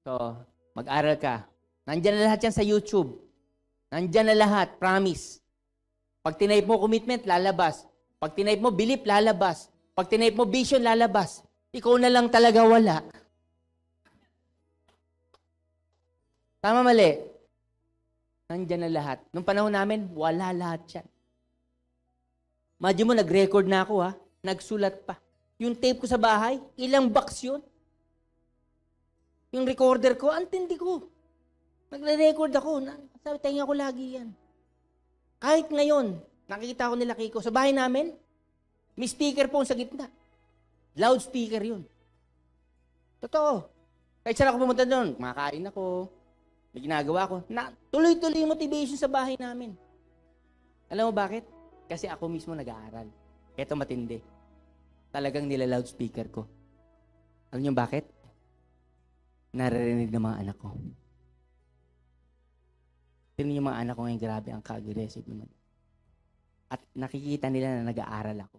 So, mag-aral ka. Nandyan na lahat yan sa YouTube. Nandyan na lahat, promise. Pag tinype mo commitment, lalabas. Pag tinype mo belief, lalabas. Pag tinype mo vision, lalabas. Ikaw na lang talaga wala. Tama, mali? Nandyan na lahat. Nung panahon namin, wala lahat yan. Imagine mo, nag-record na ako ha. Nagsulat pa. Yung tape ko sa bahay, ilang box yun. Yung recorder ko, antindi ko. Nagre-record ako. Sabi, tayo ko lagi yan. Kahit ngayon, nakikita ko nila Kiko. Sa bahay namin, may speaker phone sa gitna. Loudspeaker yun. Totoo. Kahit saan ako pumunta doon, kumakain ako, may ginagawa ko. Tuloy-tuloy yung motivation sa bahay namin. Alam mo bakit? Kasi ako mismo nag-aaral. Ito matindi. Talagang nila-loudspeaker ko. Alam niyo bakit? Naririnig ng mga anak ko. Tingnan yung mga anak ko ngayon, grabe, ang ka-aggressive naman. At nakikita nila na nag-aaral ako.